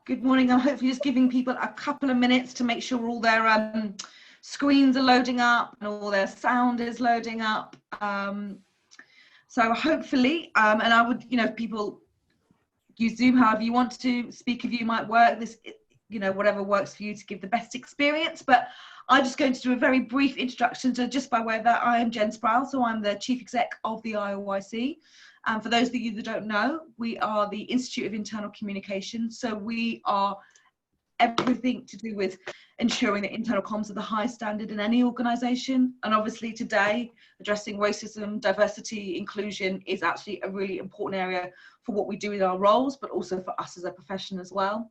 Good morning. I'm hopefully just giving people a couple of minutes to make sure all their screens are loading up and all their sound is loading up. So hopefully, and I would, people use Zoom however you want to. Speaker view might work. This, whatever works for you to give the best experience. But I'm just going to do a very brief introduction. So just by way of that, I am Jen Sproul. So I'm the Chief Exec of the IOIC. For those of you that don't know, we are the Institute of Internal Communication. So we are everything to do with ensuring that internal comms are the highest standard in any organisation. And obviously today, addressing racism, diversity, inclusion is actually a really important area for what we do in our roles, but also for us as a profession as well.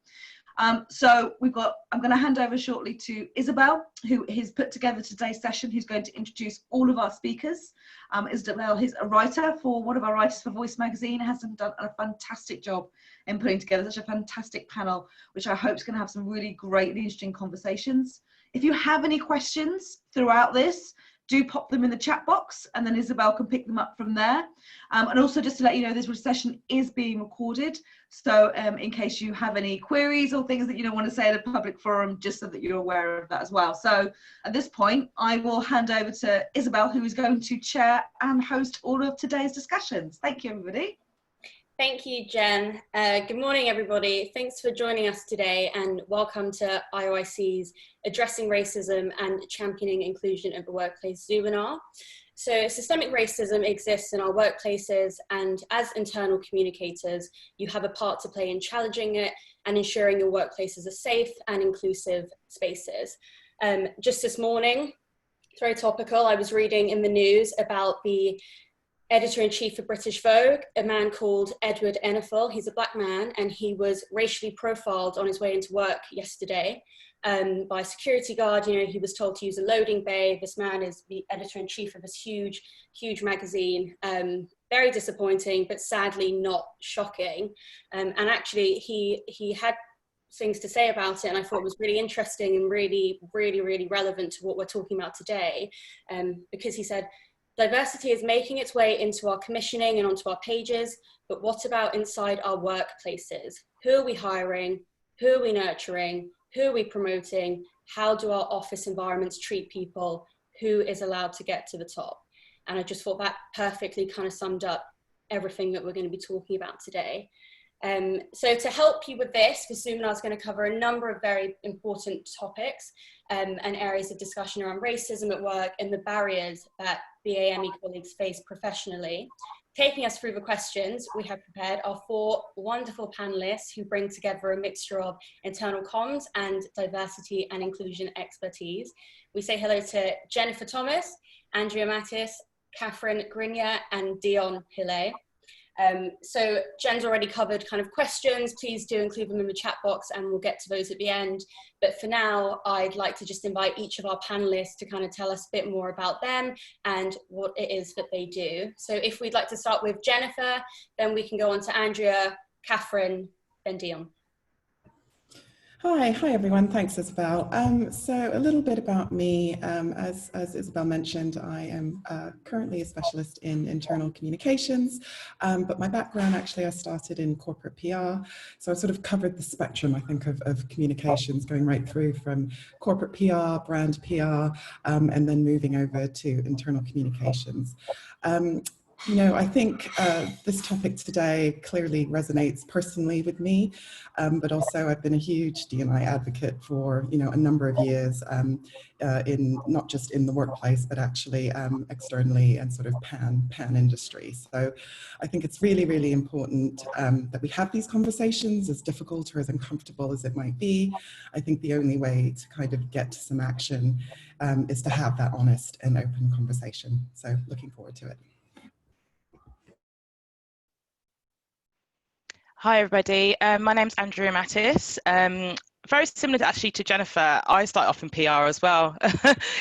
So I'm going to hand over shortly to Isabel, who has put together today's session, who's going to introduce all of our speakers. Isabel is a writer for one of our Writers for Voice magazine, has done a fantastic job in putting together such a fantastic panel, which I hope is going to have some really great and interesting conversations. If you have any questions throughout this, do pop them in the chat box and then Isabel can pick them up from there. And also just to let you know, this session is being recorded. So in case you have any queries or things that you don't want to say at a public forum, just so that you're aware of that as well. So at this point, I will hand over to Isabel, who is going to chair and host all of today's discussions. Thank you, everybody. Thank you, Jen. Good morning, everybody. Thanks for joining us today and welcome to IOIC's Addressing Racism and Championing Inclusion at the Workplace Zoominar. So systemic racism exists in our workplaces, and as internal communicators, you have a part to play in challenging it and ensuring your workplaces are safe and inclusive spaces. Just this morning, very topical, I was reading in the news about the editor-in-chief of British Vogue, a man called Edward Enninful. He's a black man, and he was racially profiled on his way into work yesterday by a security guard. He was told to use a loading bay. This man is the editor-in-chief of this huge magazine. Very disappointing, but sadly not shocking. And actually, he had things to say about it, and I thought it was really interesting and really relevant to what we're talking about today, because he said, diversity is making its way into our commissioning and onto our pages, but what about inside our workplaces? Who are we hiring? Who are we nurturing? Who are we promoting? How do our office environments treat people? Who is allowed to get to the top? And I just thought that perfectly kind of summed up everything that we're going to be talking about today. So to help you with this, the Zoominar is going to cover a number of very important topics and areas of discussion around racism at work and the barriers that BAME colleagues face professionally. Taking us through the questions, we have prepared our 4 wonderful panellists who bring together a mixture of internal comms and diversity and inclusion expertise. We say hello to Jennifer Thomas, Andrea Mattis, Catherine Grinia, and Dion Hille. So Jen's already covered kind of questions. Please do include them in the chat box and we'll get to those at the end. But for now, I'd like to just invite each of our panelists to kind of tell us a bit more about them and what it is that they do. So if we'd like to start with Jennifer, then we can go on to Andrea, Catherine, then Dion. Hi everyone, thanks Isabel. So a little bit about me, as Isabel mentioned, I am currently a specialist in internal communications, but my background actually I started in corporate PR, so I sort of covered the spectrum I think of communications, going right through from corporate PR, brand PR, and then moving over to internal communications. I think this topic today clearly resonates personally with me, but also I've been a huge D&I advocate for, a number of years in not just in the workplace, but actually externally and sort of pan industry. So I think it's really important that we have these conversations, as difficult or as uncomfortable as it might be. I think the only way to kind of get to some action is to have that honest and open conversation. So looking forward to it. Hi everybody, my name's Andrea Mattis. Very similar actually to Jennifer, I started off in PR as well.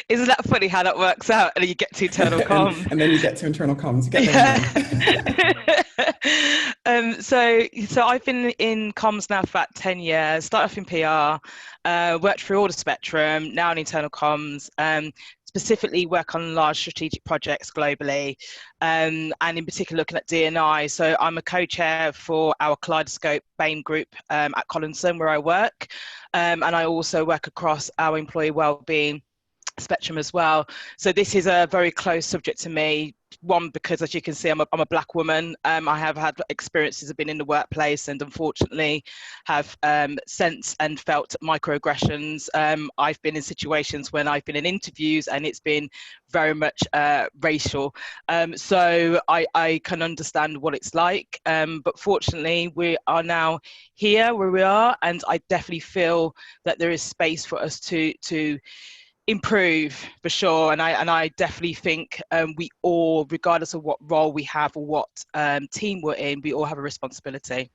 Isn't that funny how that works out? And then you get to internal comms. and then you get to internal comms. You get So I've been in comms now for about 10 years, started off in PR, worked through all the spectrum, now in internal comms. specifically work on large strategic projects globally, and in particular looking at D&I. So I'm a co-chair for our Kaleidoscope BAME group at Collinson, where I work, and I also work across our employee wellbeing spectrum as well. So this is a very close subject to me. One, because as you can see, I'm a black woman. I have had experiences of being in the workplace and unfortunately have sensed and felt microaggressions. I've been in situations when I've been in interviews and it's been very much racial. So I can understand what it's like. But fortunately, we are now here where we are, and I definitely feel that there is space for us to improve for sure, and I definitely think we all, regardless of what role we have or what team we're in, we all have a responsibility.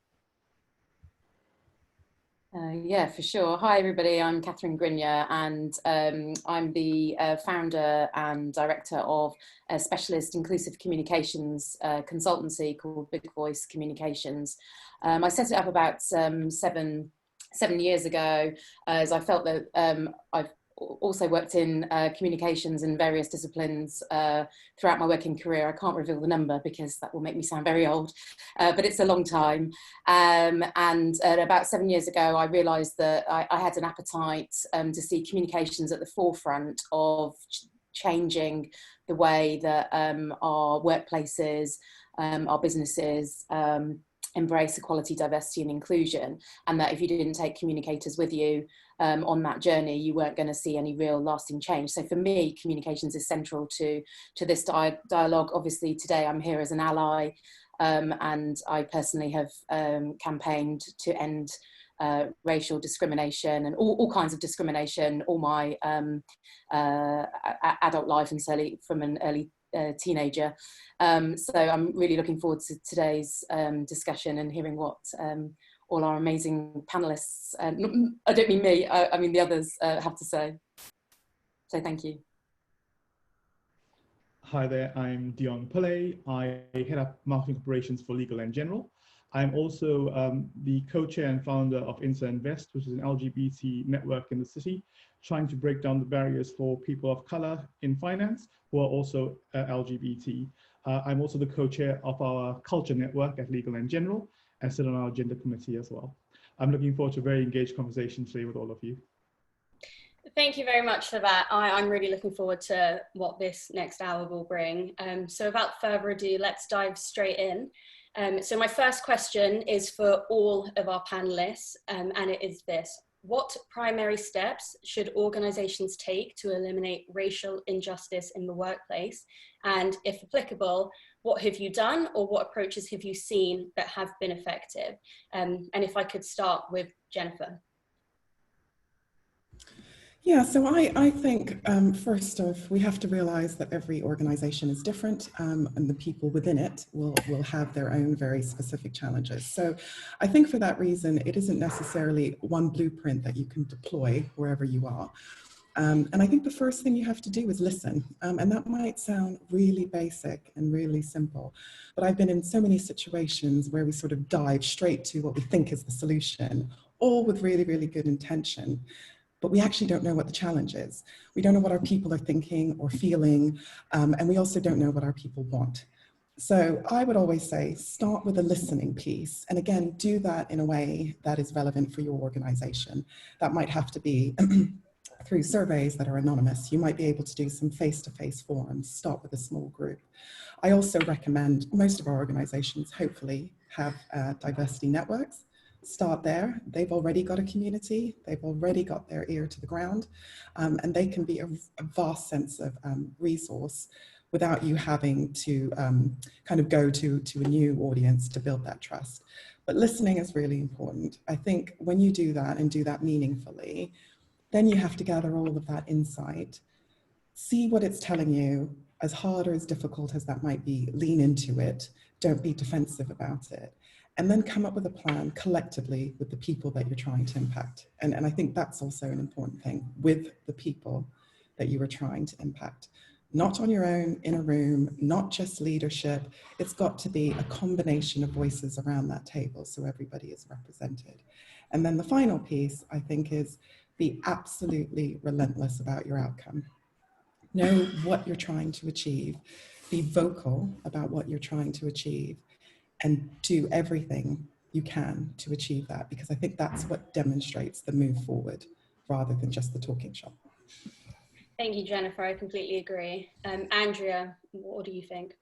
Yeah, for sure. Hi everybody, I'm Catherine Grinier, and I'm the founder and director of a specialist inclusive communications consultancy called Big Voice Communications. I set it up about seven years ago, as I felt that I've also worked in communications in various disciplines throughout my working career. I can't reveal the number because that will make me sound very old, but it's a long time. And about 7 years ago, I realised that I had an appetite to see communications at the forefront of changing the way that our workplaces, our businesses, embrace equality, diversity and inclusion, and that if you didn't take communicators with you on that journey, you weren't going to see any real lasting change. So for me, communications is central to this dialogue. Obviously today I'm here as an ally, and I personally have campaigned to end racial discrimination and all kinds of discrimination all my adult life, and certainly from an early teenager. So I'm really looking forward to today's discussion and hearing what all our amazing panellists, I don't mean me, I mean the others, have to say. So thank you. Hi there, I'm Dion. I head up marketing operations for Legal & General. I'm also the co-chair and founder of Insa Invest, which is an LGBT network in the city, trying to break down the barriers for people of color in finance who are also LGBT. I'm also the co-chair of our culture network at Legal & General, and sit on our gender committee as well. I'm looking forward to a very engaged conversation today with all of you. Thank you very much for that. I'm really looking forward to what this next hour will bring. So without further ado, let's dive straight in. So my first question is for all of our panelists, and it is this: what primary steps should organizations take to eliminate racial injustice in the workplace? And if applicable, what have you done, or what approaches have you seen that have been effective? And if I could start with Jennifer. Yeah, so I think first off, we have to realize that every organization is different, and the people within it will have their own very specific challenges. So I think for that reason, it isn't necessarily one blueprint that you can deploy wherever you are. And I think the first thing you have to do is listen. And that might sound really basic and really simple, but I've been in so many situations where we sort of dive straight to what we think is the solution, all with really, really good intention. But we actually don't know what the challenge is. We don't know what our people are thinking or feeling, and we also don't know what our people want. So I would always say, start with a listening piece. And again, do that in a way that is relevant for your organization. That might have to be through surveys that are anonymous. You might be able to do some face-to-face forums, start with a small group. I also recommend, most of our organizations hopefully have diversity networks. Start there. They've already got a community. They've already got their ear to the ground, and they can be a vast sense of resource without you having to kind of go to a new audience to build that trust. But listening is really important. I think when you do that and do that meaningfully, then you have to gather all of that insight, see what it's telling you, as hard or as difficult as that might be, lean into it, don't be defensive about it, and then come up with a plan collectively with the people that you're trying to impact. And I think that's also an important thing, with the people that you are trying to impact. Not on your own, in a room, not just leadership. It's got to be a combination of voices around that table so everybody is represented. And then the final piece, I think, is be absolutely relentless about your outcome. Know what you're trying to achieve, be vocal about what you're trying to achieve, and do everything you can to achieve that, because I think that's what demonstrates the move forward rather than just the talking shop. Thank you, Jennifer. I completely agree. Andrea, what do you think?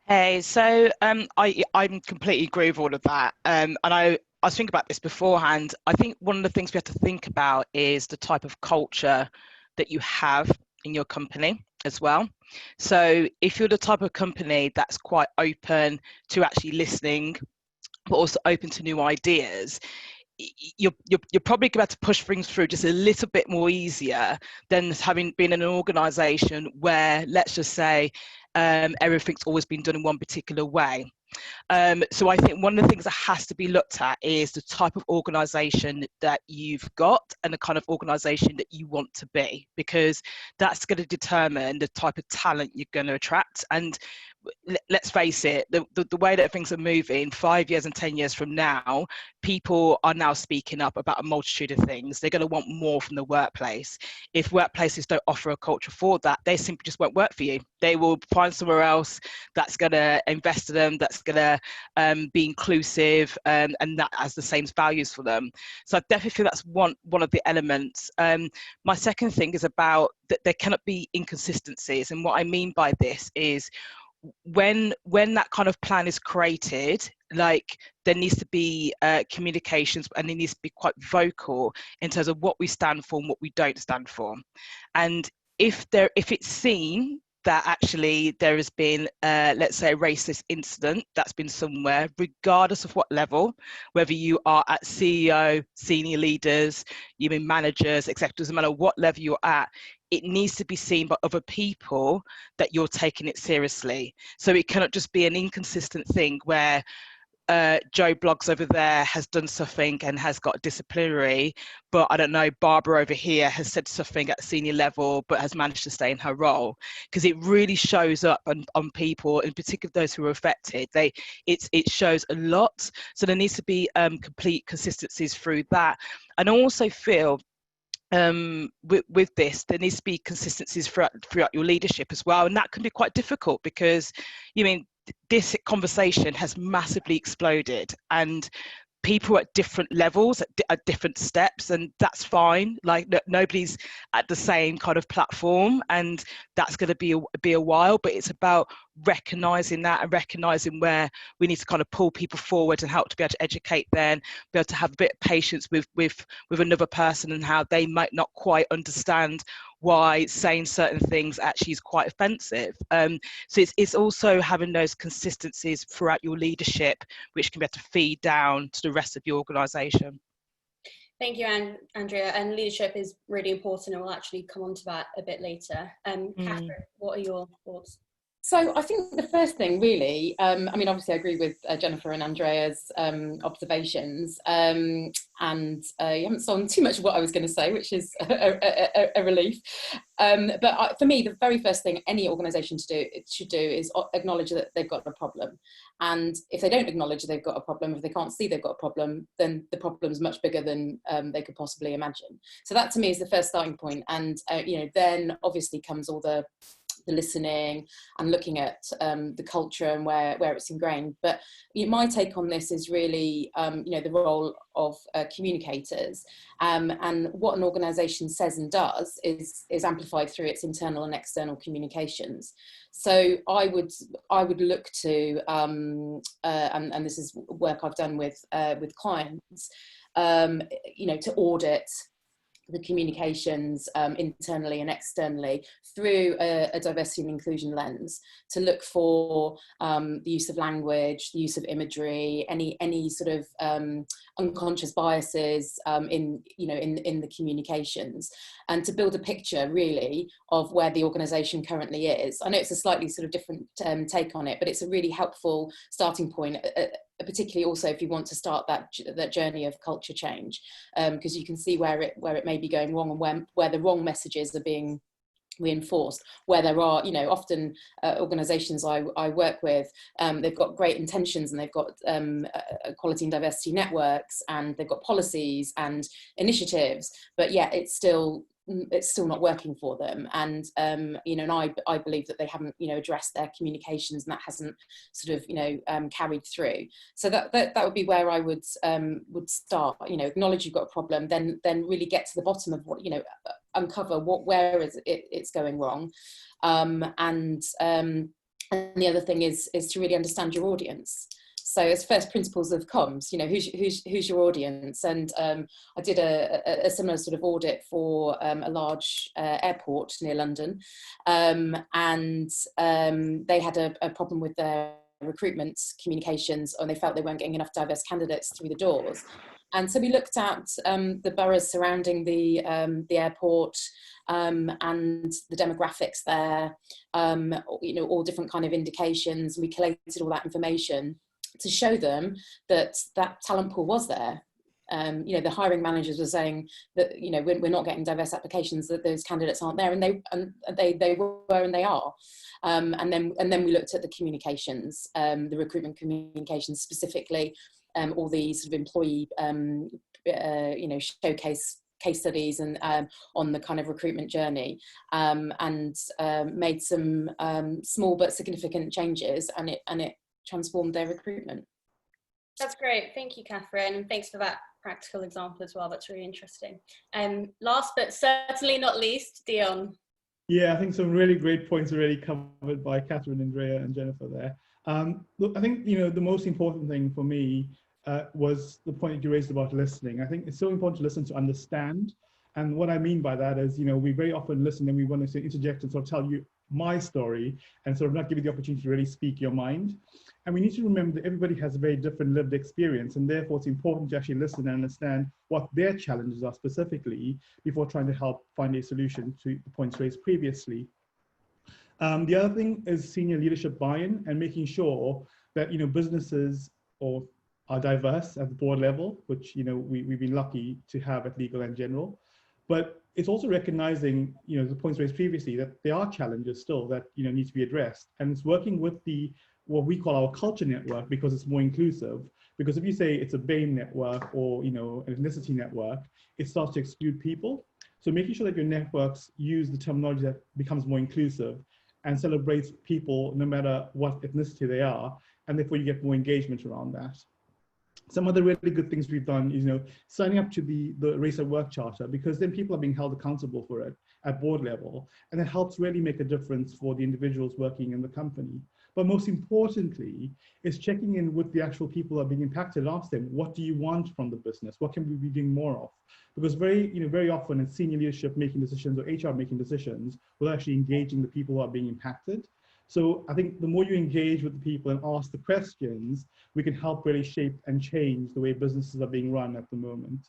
Hey, so I completely agree with all of that. And I was thinking about this beforehand. I think one of the things we have to think about is the type of culture that you have in your company as well. So if you're the type of company that's quite open to actually listening, but also open to new ideas, you're probably going to push things through just a little bit more easier than having been in an organization where, let's just say, everything's always been done in one particular way. So I think one of the things that has to be looked at is the type of organization that you've got and the kind of organization that you want to be, because that's going to determine the type of talent you're going to attract. And let's face it, the way that things are moving, 5 years and 10 years from now, people are now speaking up about a multitude of things. They're going to want more from the workplace. If workplaces don't offer a culture for that, they simply just won't work for you. They will find somewhere else that's going to invest in them, that's going to be inclusive, and that has the same values for them. So I definitely feel that's one of the elements. My second thing is about that there cannot be inconsistencies, and what I mean by this is when that kind of plan is created, like, there needs to be communications, and it needs to be quite vocal in terms of what we stand for and what we don't stand for. And if it's seen that actually there has been, let's say, a racist incident that's been somewhere, regardless of what level, whether you are at CEO, senior leaders, you mean managers, executives, no matter what level you're at, it needs to be seen by other people that you're taking it seriously. So it cannot just be an inconsistent thing where Joe Bloggs over there has done something and has got disciplinary, but I don't know, Barbara over here has said something at senior level but has managed to stay in her role, because it really shows up on people, in particular those who are affected. It shows a lot. So there needs to be complete consistencies through that. And I also feel with this, there needs to be consistencies throughout your leadership as well, and that can be quite difficult because, you mean, this conversation has massively exploded, and people at different levels, at different steps, and that's fine. Like, nobody's at the same kind of platform, and that's going to be a while, but it's about recognizing that and recognizing where we need to kind of pull people forward and help to be able to educate them, be able to have a bit of patience with another person and how they might not quite understand why saying certain things actually is quite offensive. So it's also having those consistencies throughout your leadership, which can be able to feed down to the rest of your organisation. Thank you, Andrea. And leadership is really important, and we'll actually come on to that a bit later. Catherine, what are your thoughts? So I think the first thing really, I mean, obviously I agree with Jennifer and Andrea's observations, and you haven't stolen too much of what I was going to say, which is a relief. But for me, the very first thing any organisation should do is acknowledge that they've got a problem. And if they don't acknowledge they've got a problem, if they can't see they've got a problem, then the problem's much bigger than they could possibly imagine. So that to me is the first starting point. And then obviously comes all the listening and looking at the culture and where it's ingrained. But my take on this is really the role of communicators, and what an organisation says and does is amplified through its internal and external communications. So I would look to and this is work I've done with clients, to audit the communications internally and externally through a diversity and inclusion lens, to look for the use of language, the use of imagery, any sort of unconscious biases in the communications, and to build a picture really of where the organisation currently is. I know it's a slightly sort of different take on it, but it's a really helpful starting point, particularly also if you want to start that journey of culture change, because you can see where it may be going wrong, and where the wrong messages are being reinforced, where there are often organizations I work with, they've got great intentions, and they've got equality and diversity networks, and they've got policies and initiatives, but yet it's still it's still not working for them. And you know, and I believe that they haven't, you know, addressed their communications, and that hasn't sort of, you know, carried through. So that would be where I would start. You know, acknowledge you've got a problem, then really get to the bottom of what, you know, uncover where is it's going wrong. And the other thing is to really understand your audience. So it's first principles of comms, you know, who's your audience? And I did a similar sort of audit for a large airport near London, and they had a problem with their recruitment communications, and they felt they weren't getting enough diverse candidates through the doors. And so we looked at the boroughs surrounding the airport, and the demographics there, you know, all different kind of indications. We collated all that information to show them that talent pool was there. You know, the hiring managers were saying that, you know, we're not getting diverse applications, that those candidates aren't there, and they were, and they are. And then we looked at the communications, the recruitment communications specifically, all these sort of employee, you know, showcase case studies and on the kind of recruitment journey, and made some small but significant changes, and it transformed their recruitment. That's great. Thank you, Catherine, and thanks for that practical example as well. That's really interesting. Last but certainly not least, Dion. Yeah, I think some really great points already covered by Catherine, Andrea, and Jennifer there. Look, I think, you know, the most important thing for me was the point that you raised about listening. I think it's so important to listen to understand. And what I mean by that is, you know, we very often listen and we want to interject and sort of tell you my story and sort of not give you the opportunity to really speak your mind. And we need to remember that everybody has a very different lived experience, and therefore it's important to actually listen and understand what their challenges are specifically before trying to help find a solution to the points raised previously. The other thing is senior leadership buy-in and making sure that, you know, businesses are diverse at the board level, which, you know, we've been lucky to have at Legal and General. But it's also recognizing, you know, the points raised previously, that there are challenges still that, you know, need to be addressed. And it's working with what we call our culture network, because it's more inclusive. Because if you say it's a BAME network or, you know, an ethnicity network, it starts to exclude people. So making sure that your networks use the terminology that becomes more inclusive and celebrates people no matter what ethnicity they are, and therefore you get more engagement around that. Some other really good things we've done is, you know, signing up to the Race at Work Charter, because then people are being held accountable for it at board level, and it helps really make a difference for the individuals working in the company. But most importantly, is checking in with the actual people that are being impacted and ask them, what do you want from the business? What can we be doing more of? Because very often it's senior leadership making decisions or HR making decisions without actually engaging the people who are being impacted. So I think the more you engage with the people and ask the questions, we can help really shape and change the way businesses are being run at the moment.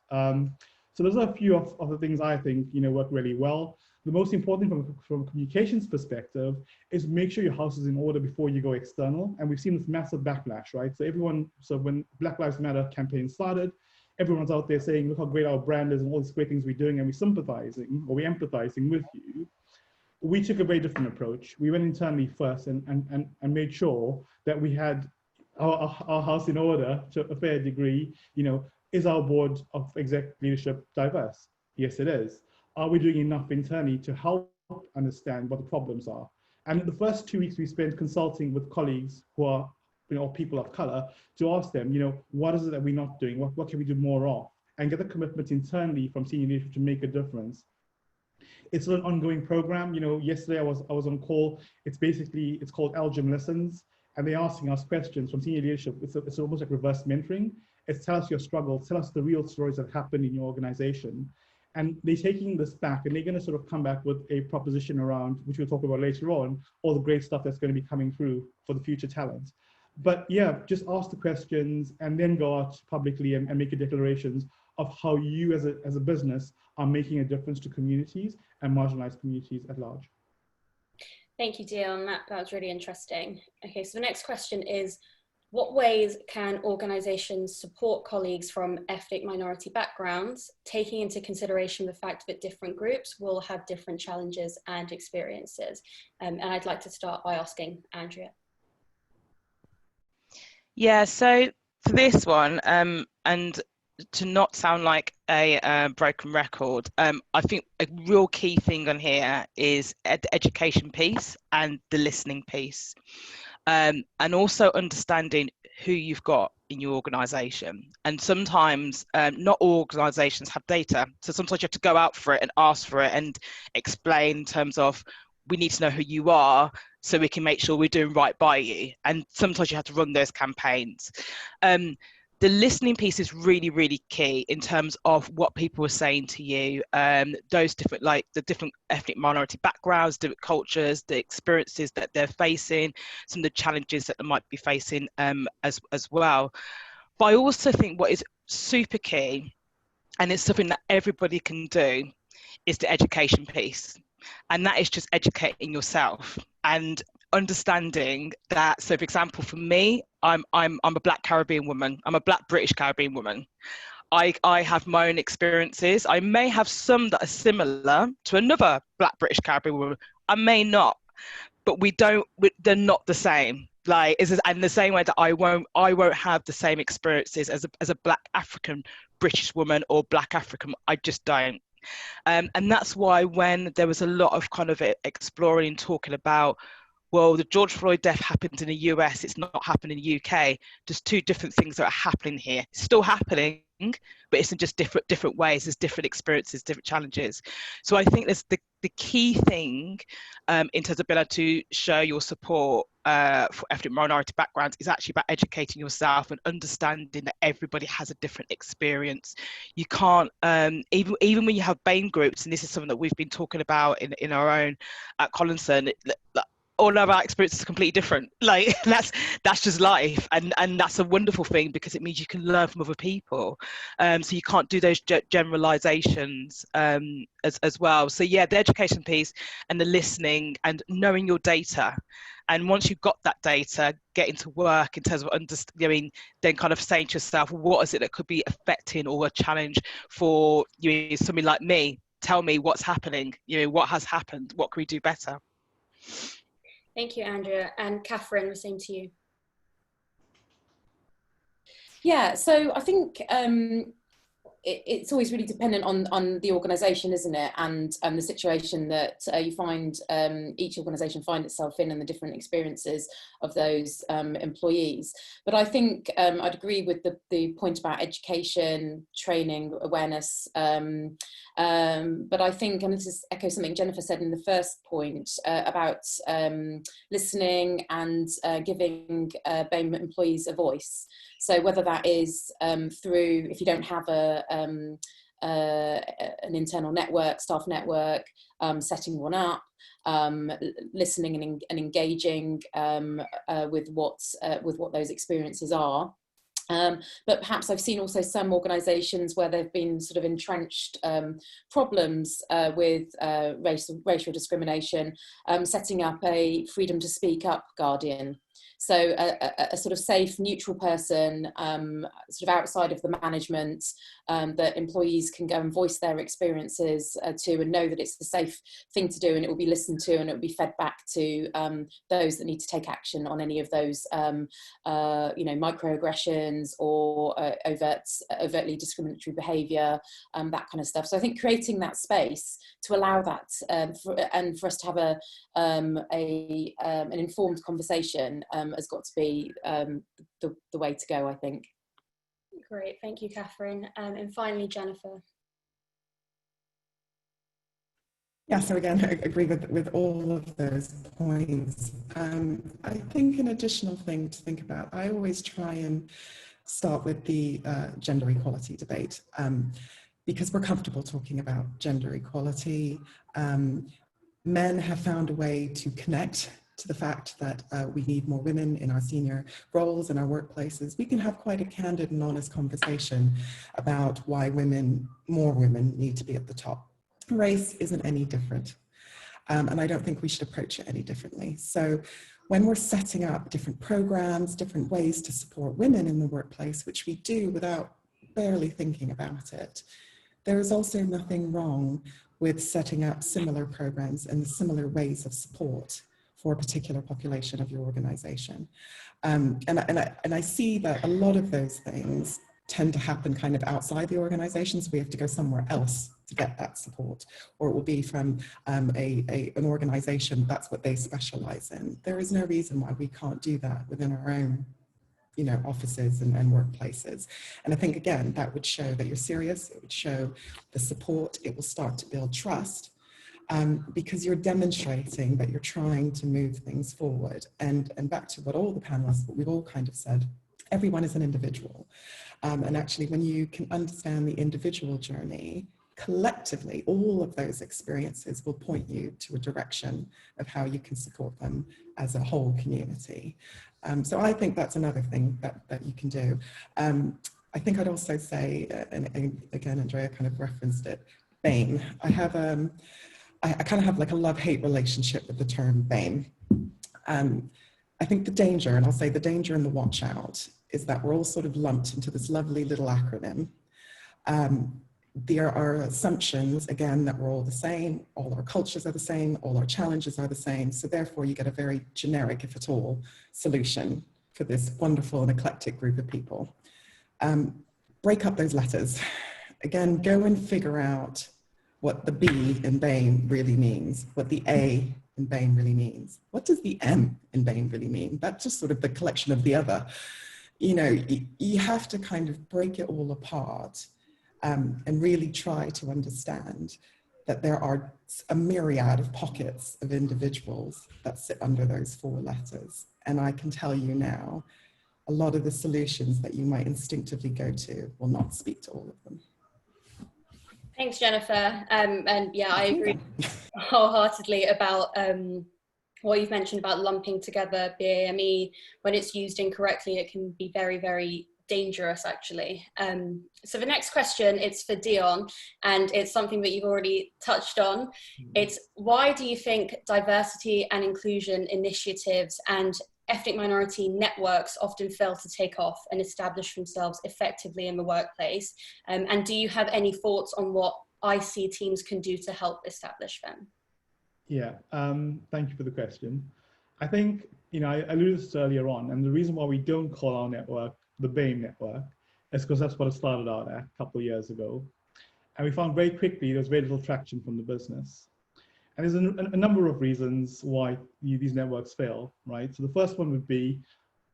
So those are a few of the things I think, you know, work really well. The most important from a communications perspective is make sure your house is in order before you go external. And we've seen this massive backlash, right? So when Black Lives Matter campaign started, everyone's out there saying, look how great our brand is and all these great things we're doing, and we're sympathizing or we're empathizing with you. We took a very different approach. We went internally first and made sure that we had our house in order to a fair degree. You know, is our board of exec leadership diverse? Yes, it is. Are we doing enough internally to help understand what the problems are? And the first 2 weeks we spent consulting with colleagues who are, you know, people of color, to ask them, you know, what is it that we're not doing? What can we do more of? And get the commitment internally from senior leadership to make a difference. It's an ongoing program. You know, yesterday I was on call. It's called LGIM Listens, and they're asking us questions from senior leadership. It's almost like reverse mentoring. It's tell us your struggles, tell us the real stories that happened in your organization. And they're taking this back, and they're going to sort of come back with a proposition around, which we'll talk about later on, all the great stuff that's going to be coming through for the future talent. But yeah, just ask the questions and then go out publicly and make your declarations of how you as a business are making a difference to communities and marginalized communities at large. Thank you, Dion. That was really interesting. Okay, so the next question is, what ways can organisations support colleagues from ethnic minority backgrounds, taking into consideration the fact that different groups will have different challenges and experiences? And I'd like to start by asking Andrea. Yeah, so for this one, and to not sound like a broken record, I think a real key thing on here is the education piece and the listening piece, and also understanding who you've got in your organisation. And sometimes not all organisations have data, so sometimes you have to go out for it and ask for it and explain in terms of, we need to know who you are so we can make sure we're doing right by you. And sometimes you have to run those campaigns. The listening piece is really, really key in terms of what people are saying to you, those different, like the different ethnic minority backgrounds, different cultures, the experiences that they're facing, some of the challenges that they might be facing as well. But I also think what is super key, and it's something that everybody can do, is the education piece. And that is just educating yourself and understanding that. So for example, for me, I'm a Black Caribbean woman. I'm a Black British Caribbean woman. I have my own experiences. I may have some that are similar to another Black British Caribbean woman. I may not, but they're not the same. Like, and the same way that I won't have the same experiences as a Black African British woman or Black African. I just don't. And that's why when there was a lot of kind of exploring and talking about, well, the George Floyd death happened in the US, it's not happening in the UK. There's two different things that are happening here. It's still happening, but it's in just different ways. There's different experiences, different challenges. So I think that's the key thing in terms of being able to show your support for ethnic minority backgrounds is actually about educating yourself and understanding that everybody has a different experience. You can't, even when you have BAME groups, and this is something that we've been talking about in our own at Collinson, all of our experiences are completely different. Like that's just life, and that's a wonderful thing because it means you can learn from other people. So you can't do those generalizations as well. So yeah, the education piece and the listening and knowing your data. And once you've got that data, getting to work in terms of understanding, then kind of saying to yourself, what is it that could be affecting or a challenge for you, somebody like me? Tell me what's happening. What has happened? What can we do better? Thank you, Andrea. And Catherine, the same to you. Yeah, so I think it's always really dependent on the organisation, isn't it? And the situation that you find each organisation find itself in and the different experiences of those employees. But I think I'd agree with the point about education, training, awareness. But I think, and this is echo something Jennifer said in the first point about listening and giving BAME employees a voice. So whether that is through, if you don't have an internal network, staff network, setting one up, listening and engaging with what those experiences are. But perhaps I've seen also some organisations where there've been sort of entrenched problems with racial discrimination, setting up a freedom to speak up guardian. So a sort of safe, neutral person, sort of outside of the management, that employees can go and voice their experiences to, and know that it's the safe thing to do, and it will be listened to, and it will be fed back to those that need to take action on any of those, microaggressions or overtly discriminatory behaviour, that kind of stuff. So I think creating that space to allow that, and for us to have an informed conversation has got to be the way to go, I think. Great, thank you, Catherine. And finally, Jennifer. Yeah, so again, I agree with all of those points. I think an additional thing to think about, I always try and start with the gender equality debate, because we're comfortable talking about gender equality. Men have found a way to connect to the fact that we need more women in our senior roles in our workplaces. We can have quite a candid and honest conversation about why more women need to be at the top. Race isn't any different, and I don't think we should approach it any differently. So when we're setting up different programs, different ways to support women in the workplace, which we do without barely thinking about it, there is also nothing wrong with setting up similar programs and similar ways of support for a particular population of your organization. And I see that a lot of those things tend to happen kind of outside the organizations. We have to go somewhere else to get that support, or it will be from an organization that's what they specialize in. There is no reason why we can't do that within our own, you know, offices and workplaces. And I think, again, that would show that you're serious. It would show the support. It will start to build trust, because you're demonstrating that you're trying to move things forward. And back to what all the panelists, what we've all kind of said, everyone is an individual. And actually, when you can understand the individual journey, collectively, all of those experiences will point you to a direction of how you can support them as a whole community. So I think that's another thing that you can do. I think I'd also say, and again, Andrea kind of referenced it, BAME. I kind of have like a love-hate relationship with the term BAME. I think the danger, and I'll say the danger and the watch out, is that we're all sort of lumped into this lovely little acronym. There are assumptions, again, that we're all the same, all our cultures are the same, all our challenges are the same, so therefore you get a very generic, if at all, solution for this wonderful and eclectic group of people. Break up those letters. Again, go and figure out what the B in BAME really means, what the A in BAME really means. What does the M in BAME really mean? That's just sort of the collection of the other. You know, you have to kind of break it all apart and really try to understand that there are a myriad of pockets of individuals that sit under those 4 letters. And I can tell you now, a lot of the solutions that you might instinctively go to will not speak to all of them. Thanks, Jennifer. And yeah, I agree wholeheartedly about what you've mentioned about lumping together BAME. When it's used incorrectly, it can be very, very dangerous, actually. So the next question, it's for Dion, and it's something that you've already touched on. It's, why do you think diversity and inclusion initiatives and ethnic minority networks often fail to take off and establish themselves effectively in the workplace? And do you have any thoughts on what IC teams can do to help establish them? Yeah, thank you for the question. I think, you know, I alluded to this earlier on, and the reason why we don't call our network the BAME network is because that's what it started out at a couple of years ago. And we found very quickly there's very little traction from the business. And there's a number of reasons why these networks fail, right? So the first one would be,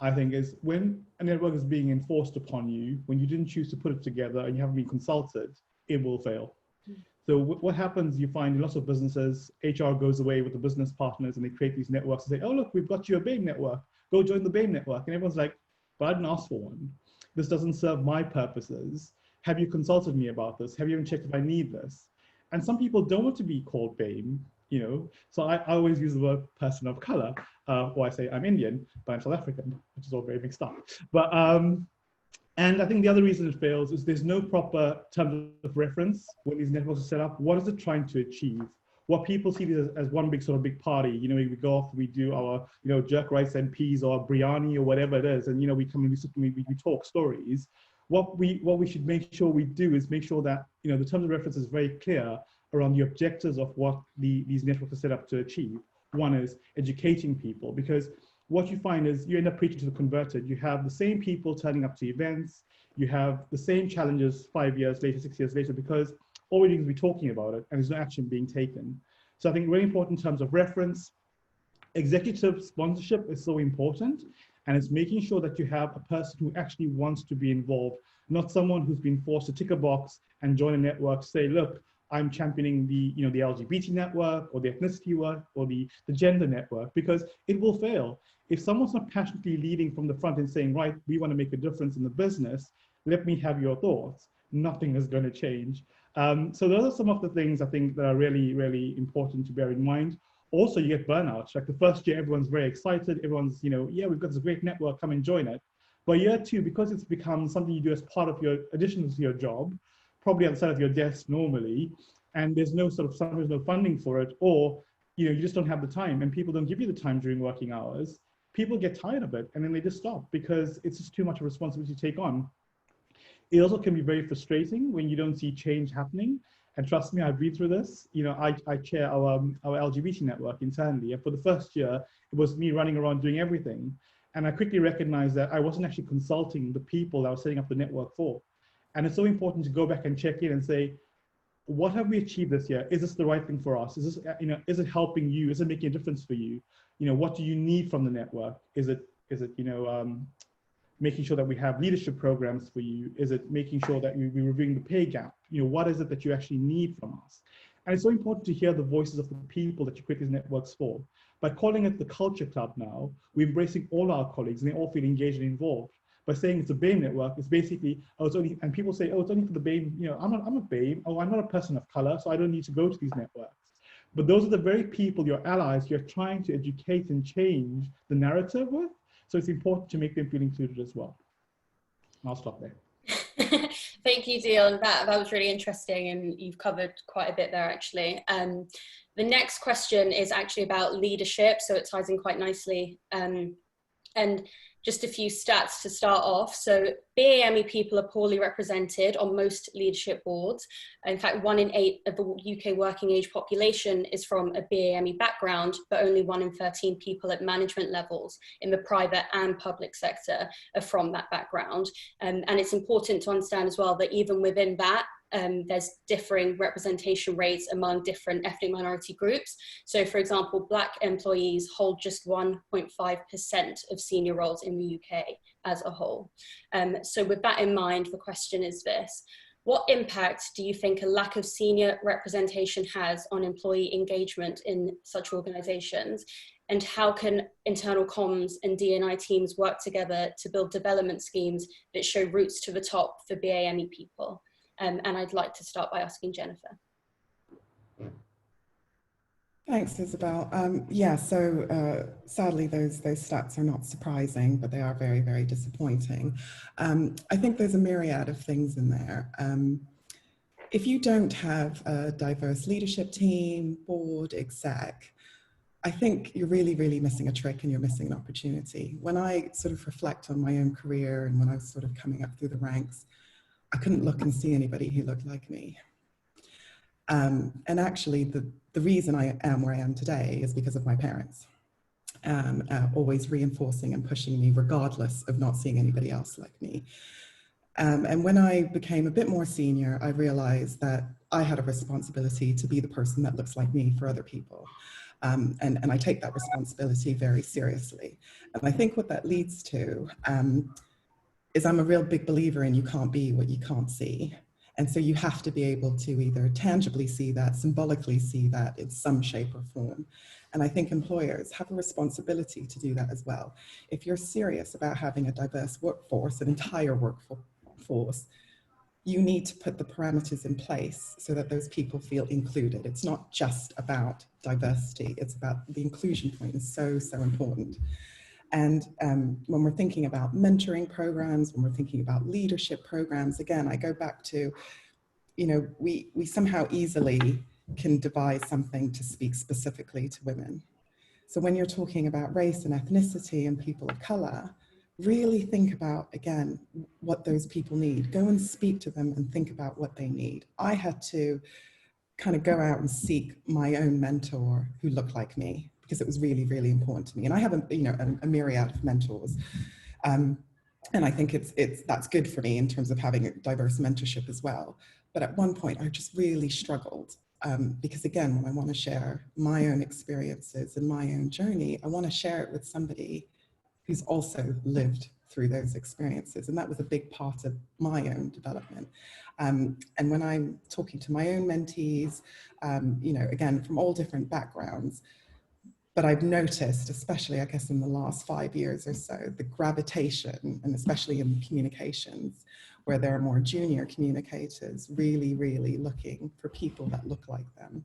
I think, is when a network is being enforced upon you, when you didn't choose to put it together and you haven't been consulted, it will fail. So what happens, you find in lots of businesses, HR goes away with the business partners and they create these networks and say, oh, look, we've got you a BAME network. Go join the BAME network. And everyone's like, but I didn't ask for one. This doesn't serve my purposes. Have you consulted me about this? Have you even checked if I need this? And some people don't want to be called BAME, you know? So I always use the word person of color, or I say I'm Indian, but I'm South African, which is all very mixed up. But, and I think the other reason it fails is there's no proper terms of reference when these networks are set up. What is it trying to achieve? What people see this as one big sort of big party. You know, we go off, we do our, you know, jerk rice and peas or biryani or whatever it is. And, you know, we come and we sit and we talk stories. What we should make sure we do is make sure that, you know, the terms of reference is very clear around the objectives of what these networks are set up to achieve. One is educating people, because what you find is you end up preaching to the converted. You have the same people turning up to events. You have the same challenges 5 years later, 6 years later, because all we're doing is we're talking about it and there's no action being taken. So I think really important in terms of reference, executive sponsorship is so important, and it's making sure that you have a person who actually wants to be involved, not someone who's been forced to tick a box and join a network, say, look, I'm championing the, you know, the LGBT network or the ethnicity work or the gender network, because it will fail. If someone's not passionately leading from the front and saying, right, we want to make a difference in the business, let me have your thoughts, nothing is going to change. So those are some of the things I think that are really, really important to bear in mind. Also, you get burnout. Like the first year, everyone's very excited. Everyone's, you know, yeah, we've got this great network, come and join it. But year 2, because it's become something you do as part of your, additional to your job, probably outside of your desk normally, and there's no sort of, sometimes no funding for it, or, you know, you just don't have the time and people don't give you the time during working hours, people get tired of it and then they just stop because it's just too much of a responsibility to take on. It also can be very frustrating when you don't see change happening. And trust me, I've been through this. You know, I chair our LGBT network internally. And for the first year, it was me running around doing everything. And I quickly recognized that I wasn't actually consulting the people I was setting up the network for. And it's so important to go back and check in and say, what have we achieved this year? Is this the right thing for us? Is this, is it helping you? Is it making a difference for you? What do you need from the network? Is it making sure that we have leadership programs for you? Is it making sure that we're reviewing the pay gap? What is it that you actually need from us? And it's so important to hear the voices of the people that you create these networks for. By calling it the Culture Club now, we're embracing all our colleagues and they all feel engaged and involved. By saying it's a BAME network, it's basically, oh, it's only, and people say, oh, it's only for the BAME, I'm a BAME, oh, I'm not a person of color, so I don't need to go to these networks. But those are the very people, your allies, you're trying to educate and change the narrative with. So it's important to make them feel included as well. I'll stop there. Thank you, Dion. That was really interesting, and you've covered quite a bit there, actually. The next question is actually about leadership, so it ties in quite nicely. And just a few stats to start off. So BAME people are poorly represented on most leadership boards. In fact, 1 in 8 of the UK working age population is from a BAME background, but only 1 in 13 people at management levels in the private and public sector are from that background. And it's important to understand as well that even within that, there's differing representation rates among different ethnic minority groups. So for example, Black employees hold just 1.5% of senior roles in the UK as a whole. So with that in mind, the question is this: what impact do you think a lack of senior representation has on employee engagement in such organisations? And how can internal comms and D&I teams work together to build development schemes that show routes to the top for BAME people? And I'd like to start by asking Jennifer. Thanks, Isabel. Yeah, so sadly, those stats are not surprising, but they are very, very disappointing. I think there's a myriad of things in there. If you don't have a diverse leadership team, board, exec, I think you're really, really missing a trick and you're missing an opportunity. When I sort of reflect on my own career and when I was sort of coming up through the ranks, I couldn't look and see anybody who looked like me. And actually, the reason I am where I am today is because of my parents, always reinforcing and pushing me regardless of not seeing anybody else like me. And when I became a bit more senior, I realized that I had a responsibility to be the person that looks like me for other people. And I take that responsibility very seriously. And I think what that leads to is I'm a real big believer in you can't be what you can't see. And so you have to be able to either tangibly see that, symbolically see that in some shape or form. And I think employers have a responsibility to do that as well. If you're serious about having a diverse workforce, an entire workforce, you need to put the parameters in place so that those people feel included. It's not just about diversity, it's about the inclusion point is so, so important. And when we're thinking about mentoring programs, when we're thinking about leadership programs, again, I go back to, we somehow easily can devise something to speak specifically to women. So when you're talking about race and ethnicity and people of color, really think about, again, what those people need. Go and speak to them and think about what they need. I had to kind of go out and seek my own mentor who looked like me, because it was really, really important to me. And I have a myriad of mentors. And I think that's good for me in terms of having a diverse mentorship as well. But at one point I just really struggled because again, when I want to share my own experiences and my own journey, I want to share it with somebody who's also lived through those experiences. And that was a big part of my own development. And when I'm talking to my own mentees, again, from all different backgrounds, but I've noticed, especially I guess in the last 5 years or so, the gravitation, and especially in communications, where there are more junior communicators really, really looking for people that look like them.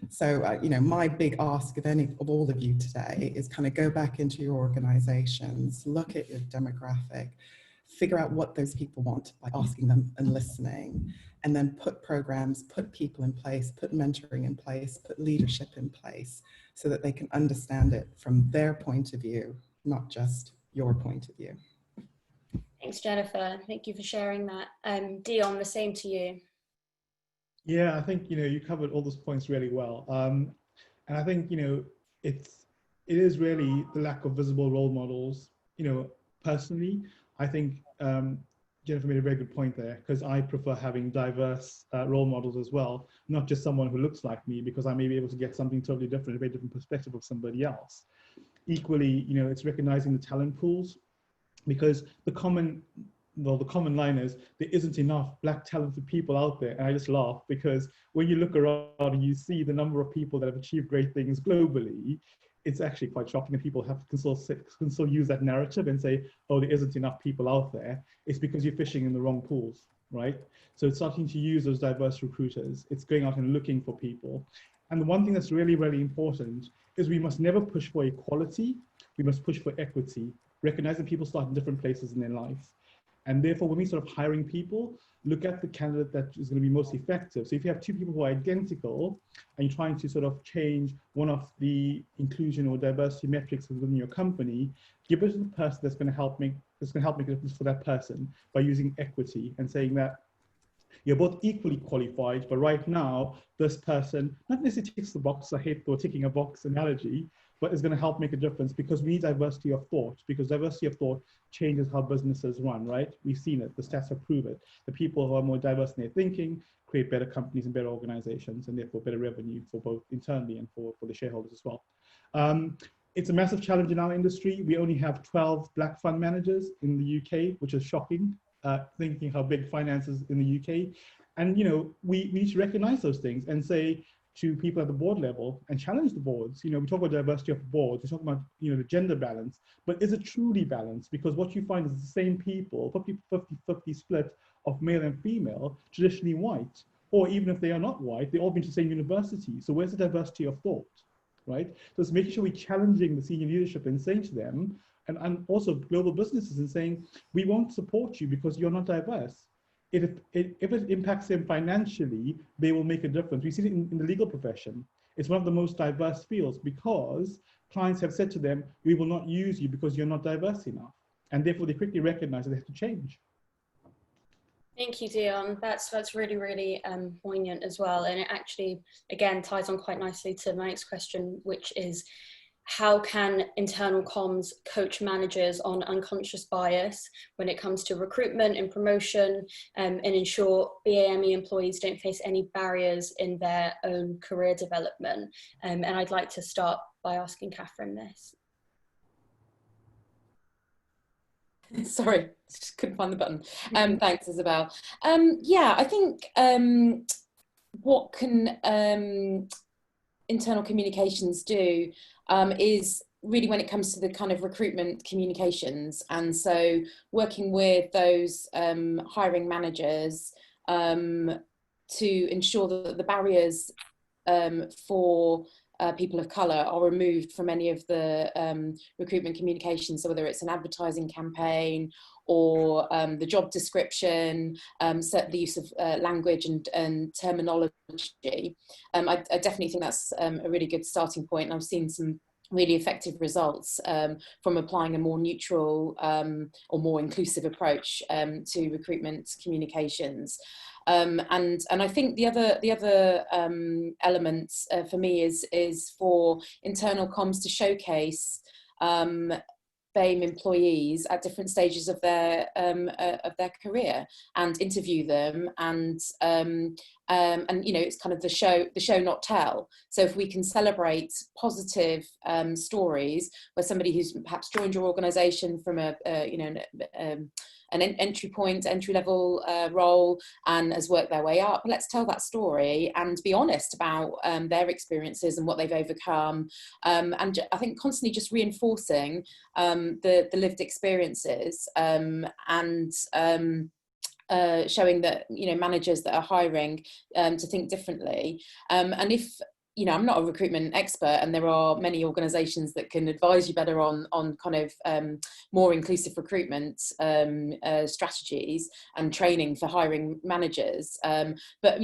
So, my big ask of all of you today is kind of go back into your organizations, look at your demographic, figure out what those people want by asking them and listening, and then put programs, put people in place, put mentoring in place, put leadership in place, so that they can understand it from their point of view, not just your point of view. Thanks, Jennifer. Thank you for sharing that. Dion, the same to you. Yeah, I think, you covered all those points really well. And I think, it is really the lack of visible role models personally, I think Jennifer made a very good point there, because I prefer having diverse role models as well, not just someone who looks like me, because I may be able to get something totally different, a very different perspective of somebody else. Equally, it's recognizing the talent pools, because the common line is there isn't enough Black talented people out there. And I just laugh, because when you look around and you see the number of people that have achieved great things globally, it's actually quite shocking, and people can still use that narrative and say, oh, there isn't enough people out there. It's because you're fishing in the wrong pools, right? So it's starting to use those diverse recruiters. It's going out and looking for people. And the one thing that's really, really important is we must never push for equality. We must push for equity, recognize that people start in different places in their life. And therefore, when we sort of hiring people, look at the candidate that is going to be most effective. So if you have two people who are identical and you're trying to sort of change one of the inclusion or diversity metrics within your company, give it to the person that's going to help make a difference for that person by using equity and saying that you're both equally qualified, but right now, this person not necessarily ticks the box. I hate the ticking a box analogy, but it's going to help make a difference, because we need diversity of thought, because diversity of thought changes how businesses run, right? We've seen it, the stats have proved it. The people who are more diverse in their thinking create better companies and better organizations, and therefore better revenue for both internally and for the shareholders as well. It's a massive challenge in our industry. We only have 12 Black fund managers in the UK, which is shocking, thinking how big finance is in the UK. And we need to recognize those things and say to people at the board level and challenge the boards. We talk about diversity of boards, we talk about the gender balance, but is it truly balanced? Because what you find is the same people, 50-50 split of male and female, traditionally white, or even if they are not white, they all been to the same university. So where's the diversity of thought, right? So it's making sure we're challenging the senior leadership and saying to them, and also global businesses, and saying, we won't support you because you're not diverse. If it impacts them financially, they will make a difference. We see it in the legal profession. It's one of the most diverse fields, because clients have said to them, we will not use you because you're not diverse enough. And therefore they quickly recognize that they have to change. Thank you, Dion. That's really, really poignant as well. And it actually, again, ties on quite nicely to my next question, which is, how can internal comms coach managers on unconscious bias when it comes to recruitment and promotion, and ensure BAME employees don't face any barriers in their own career development? And I'd like to start by asking Catherine this. Sorry, just couldn't find the button. Thanks, Isabel. Yeah, I think what can internal communications do is really when it comes to the kind of recruitment communications. And so working with those hiring managers to ensure that the barriers for people of colour are removed from any of the recruitment communications. So whether it's an advertising campaign or the job description, the use of language and terminology. I definitely think that's a really good starting point. And I've seen some really effective results from applying a more neutral or more inclusive approach to recruitment communications. And I think the other element for me is for internal comms to showcase BAME employees at different stages of their career and interview them, and it's kind of the show not tell. So if we can celebrate positive stories where somebody who's perhaps joined your organisation from an entry level role and has worked their way up, let's tell that story and be honest about their experiences and what they've overcome, and I think constantly just reinforcing the lived experiences and showing that managers that are hiring to think differently, and if I'm not a recruitment expert, and there are many organisations that can advise you better on kind of more inclusive recruitment strategies and training for hiring managers. But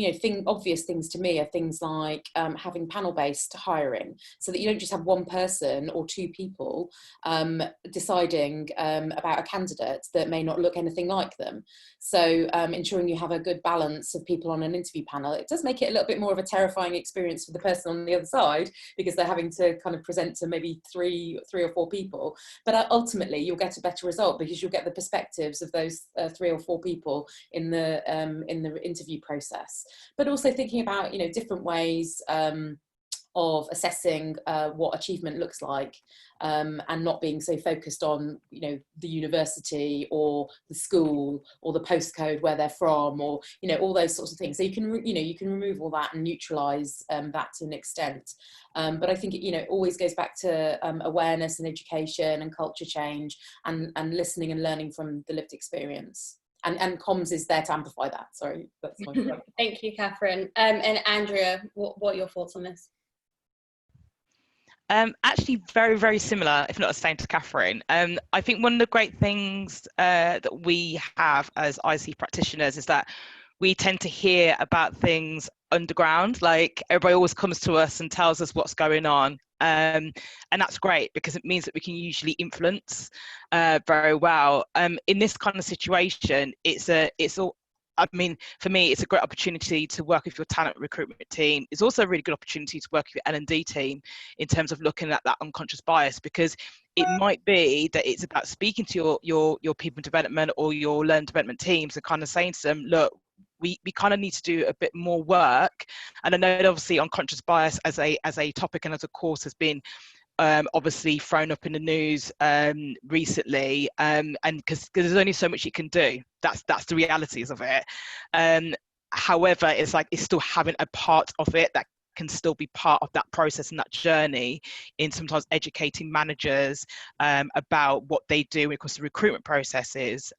obvious things to me are things like having panel-based hiring, so that you don't just have one person or two people deciding about a candidate that may not look anything like them. So ensuring you have a good balance of people on an interview panel. It does make it a little bit more of a terrifying experience for the person person on the other side, because they're having to kind of present to maybe three or four people. But ultimately, you'll get a better result because you'll get the perspectives of those 3 or 4 people in the interview process. But also thinking about, you know, different ways of assessing what achievement looks like, and not being so focused on, you know, the university or the school or the postcode where they're from, or, you know, all those sorts of things. So you can, you know, you can remove all that and neutralize that to an extent. But I think, you know, it always goes back to awareness and education and culture change, and listening and learning from the lived experience. And comms is there to amplify that. Sorry, that's my point. Thank you, Catherine. And Andrea, what are your thoughts on this? Actually, very, very similar, if not the same to Catherine. I think one of the great things that we have as IC practitioners is that we tend to hear about things underground. Like, everybody always comes to us and tells us what's going on. And that's great because it means that we can usually influence very well. In this kind of situation, I mean, for me, it's a great opportunity to work with your talent recruitment team. It's also a really good opportunity to work with your L&D team in terms of looking at that unconscious bias, because it might be that it's about speaking to your people development or your learn development teams and kind of saying to them, look, we kind of need to do a bit more work. And I know that obviously unconscious bias as a topic and as a course has been obviously thrown up in the news recently, and because there's only so much you can do. That's the realities of it. However, it's like it's still having a part of it that can still be part of that process and that journey in sometimes educating managers about what they do when it comes to recruitment processes.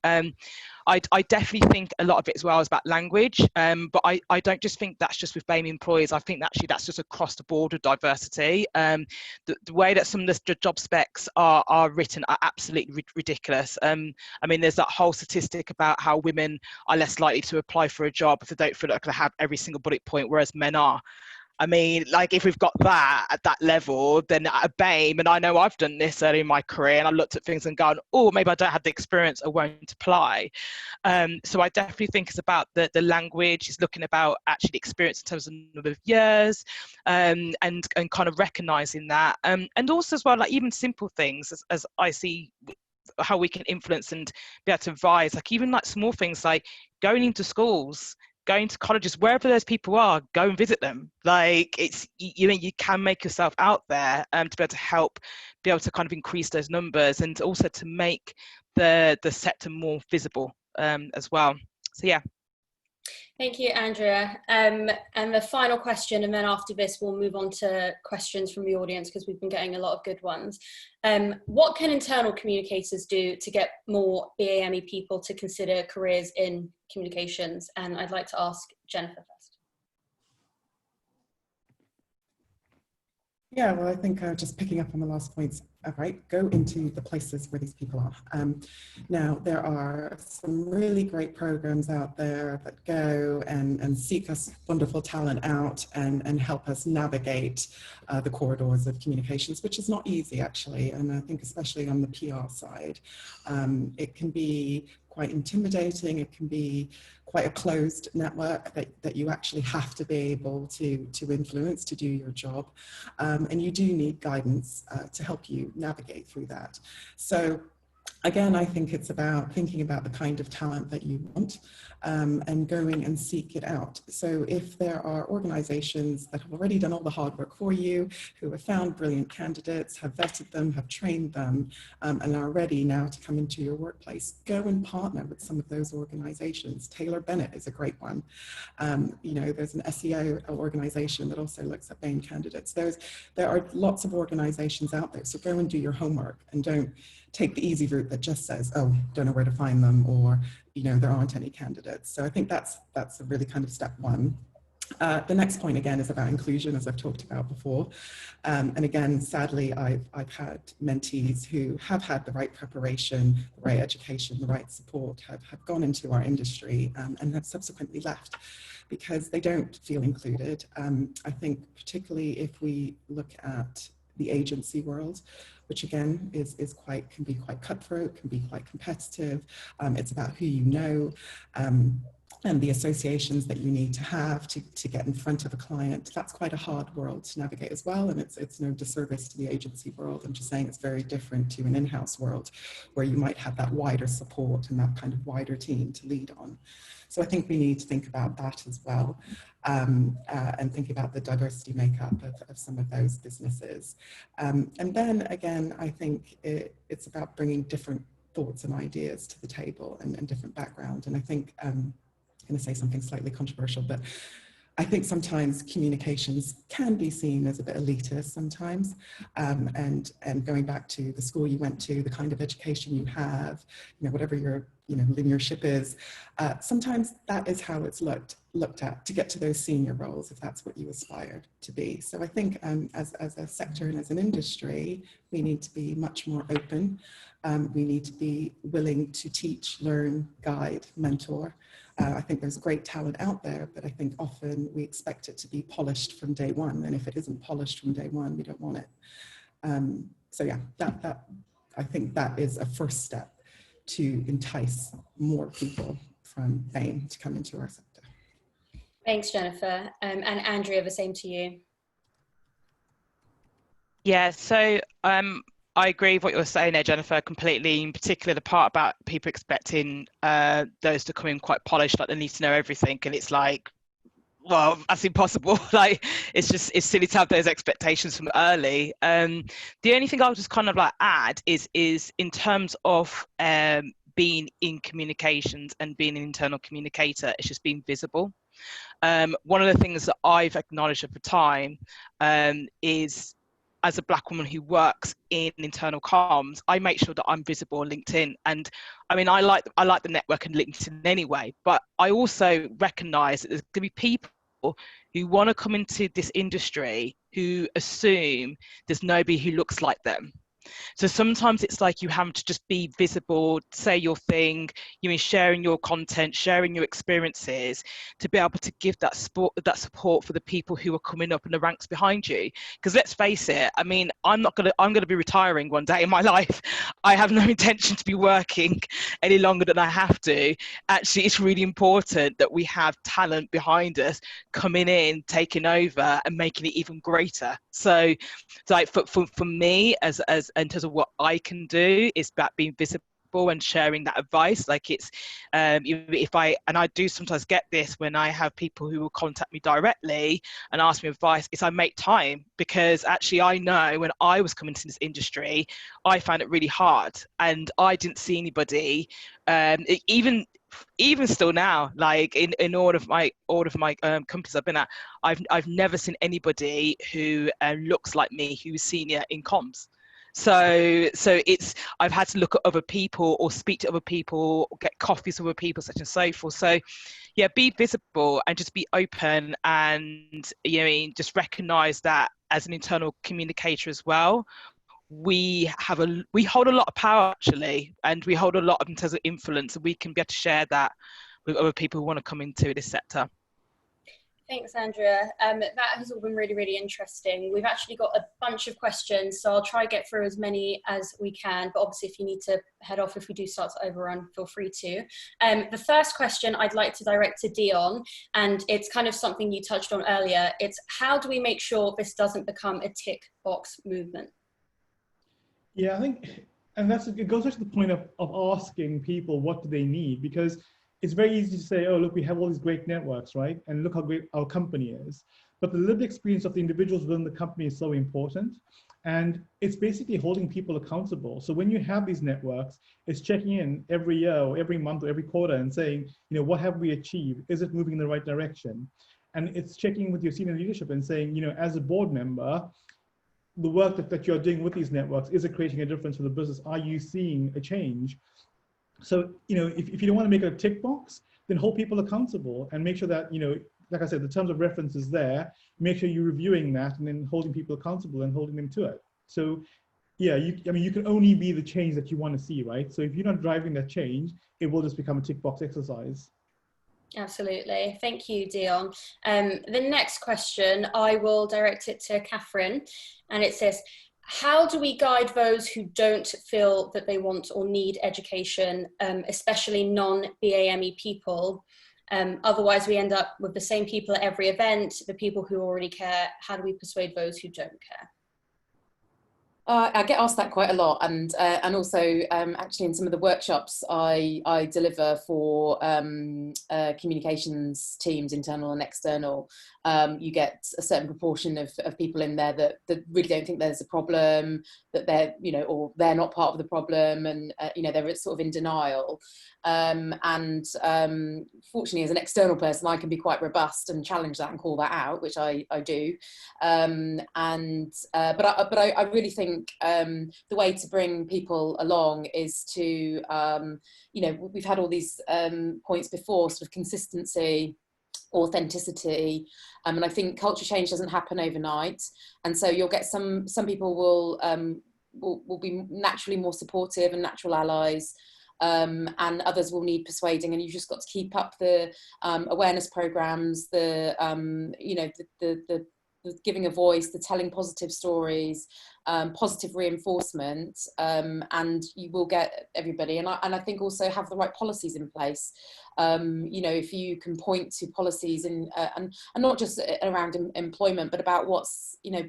I definitely think a lot of it as well is about language, but I don't just think that's just with BAME employees. I think actually that's just across the board of diversity. The way that some of the job specs are written are absolutely ridiculous. I mean, there's that whole statistic about how women are less likely to apply for a job if they don't feel like they have every single bullet point, whereas men are. I mean, like, if we've got that at that level, then at a BAME, and I know I've done this early in my career, and I looked at things and gone, oh, maybe I don't have the experience, I won't apply. So I definitely think it's about the language, it's looking about actually experience in terms of number of years, and kind of recognising that. And also as well, like, even simple things, as I see how we can influence and be able to advise, like even like small things like going into schools, going to colleges, wherever those people are, go and visit them. Like, it's, you know, you can make yourself out there to be able to help, be able to kind of increase those numbers, and also to make the sector more visible as well. So yeah. Thank you, Andrea. And the final question, and then after this we'll move on to questions from the audience because we've been getting a lot of good ones. What can internal communicators do to get more BAME people to consider careers in communications? And I'd like to ask Jennifer first. Yeah, well, I think just picking up on the last points, right, go into the places where these people are. Now, there are some really great programs out there that go and seek us wonderful talent out and help us navigate the corridors of communications, which is not easy, actually. And I think especially on the PR side, it can be quite intimidating. It can be quite a closed network that you actually have to be able to influence to do your job. And you do need guidance to help you navigate through that. So again, I think it's about thinking about the kind of talent that you want and going and seek it out. So if there are organizations that have already done all the hard work for you, who have found brilliant candidates, have vetted them, have trained them, and are ready now to come into your workplace, go and partner with some of those organizations. Taylor Bennett is a great one. You know, there's an SEO organization that also looks at BAME candidates. There are lots of organizations out there, so go and do your homework and don't take the easy route that just says, oh, don't know where to find them, or, you know, there aren't any candidates. So I think that's a really kind of step one. The next point, again, is about inclusion, as I've talked about before. And again, sadly, I've had mentees who have had the right preparation, the right education, the right support, have gone into our industry and have subsequently left because they don't feel included. I think particularly if we look at the agency world, which again can be quite cutthroat, can be quite competitive. It's about who you know. and the associations that you need to have to get in front of a client. That's quite a hard world to navigate as well, and it's no disservice to the agency world. I'm just saying it's very different to an in-house world where you might have that wider support and that kind of wider team to lead on. So I think we need to think about that as well, and think about the diversity makeup of some of those businesses. And then again, I think it's about bringing different thoughts and ideas to the table and different background. And I think, I'm going to say something slightly controversial, but I think sometimes communications can be seen as a bit elitist sometimes, and going back to the school you went to, the kind of education you have, whatever your linearship is, sometimes that is how it's looked at to get to those senior roles, if that's what you aspire to be. So I think as a sector and as an industry, we need to be much more open. We need to be willing to teach, learn, guide, mentor. I think there's great talent out there, but I think often we expect it to be polished from day one. And if it isn't polished from day one, we don't want it. So yeah, I think that is a first step to entice more people from BAME to come into our sector. Thanks, Jennifer. And Andrea, the same to you. Yeah, so I agree with what you're saying there, Jennifer, completely. In particular, the part about people expecting those to come in quite polished, like they need to know everything, and it's like, well, that's impossible. Like, it's silly to have those expectations from early. The only thing I'll just kind of like add is in terms of being in communications and being an internal communicator, it's just being visible. One of the things that I've acknowledged at the time is, as a Black woman who works in internal comms, I make sure that I'm visible on LinkedIn. And I mean, I like the network and LinkedIn anyway, but I also recognize that there's going to be people who want to come into this industry who assume there's nobody who looks like them. So sometimes it's like you have to just be visible, say your thing, sharing your content, sharing your experiences, to be able to give that support for the people who are coming up in the ranks behind you. Because let's face it, I mean, I'm going to be retiring one day in my life. I have no intention to be working any longer than I have to. Actually, it's really important that we have talent behind us coming in, taking over, and making it even greater. So like for me, as in terms of what I can do, is about being visible and sharing that advice. Like it's if I do sometimes get this when I have people who will contact me directly and ask me advice, is I make time, because actually I know when I was coming to this industry, I found it really hard, and I didn't see anybody, even still now, like in all of my companies I've been at, I've never seen anybody who looks like me who's senior in comms. So I've had to look at other people or speak to other people or get coffees with other people, such and so forth. So yeah, be visible and just be open, and just recognize that as an internal communicator as well, we hold a lot of power actually, and we hold a lot of in terms of influence, and we can be able to share that with other people who want to come into this sector. Thanks, Andrea. That has all been really, really interesting. We've actually got a bunch of questions, so I'll try to get through as many as we can, but obviously if you need to head off, if we do start to overrun, feel free to. The first question I'd like to direct to Dion, and it's kind of something you touched on earlier. It's, how do we make sure this doesn't become a tick box movement? Yeah, I think, and it goes back to the point of asking people what do they need, because it's very easy to say, oh, look, we have all these great networks, right? And look how great our company is. But the lived experience of the individuals within the company is so important. And it's basically holding people accountable. So when you have these networks, it's checking in every year or every month or every quarter and saying, what have we achieved? Is it moving in the right direction? And it's checking with your senior leadership and saying, as a board member, the work that you're doing with these networks, is it creating a difference for the business? Are you seeing a change? So, if you don't want to make it a tick box, then hold people accountable and make sure that, like I said, the terms of reference is there. Make sure you're reviewing that and then holding people accountable and holding them to it. So, yeah, you can only be the change that you want to see, right? So if you're not driving that change, it will just become a tick box exercise. Absolutely. Thank you, Dion. The next question, I will direct it to Catherine, and it says, how do we guide those who don't feel that they want or need education, especially non-BAME people, Otherwise, we end up with the same people at every event, the people who already care. How do we persuade those who don't care? I get asked that quite a lot, and also actually in some of the workshops I deliver for communications teams, internal and external, you get a certain proportion of people in there that really don't think there's a problem, that they're, you know, or they're not part of the problem, and you know, they're sort of in denial. Fortunately, as an external person, I can be quite robust and challenge that and call that out, which I do. But I really think the way to bring people along is to, you know, we've had all these points before, sort of consistency, authenticity, and I think culture change doesn't happen overnight, and so you'll get some people will be naturally more supportive and natural allies, and others will need persuading, and you've just got to keep up the awareness programs, the you know, the giving a voice, the telling positive stories, positive reinforcement, and you will get everybody. And I think also have the right policies in place. You know, if you can point to policies and not just around employment, but about what's, you know,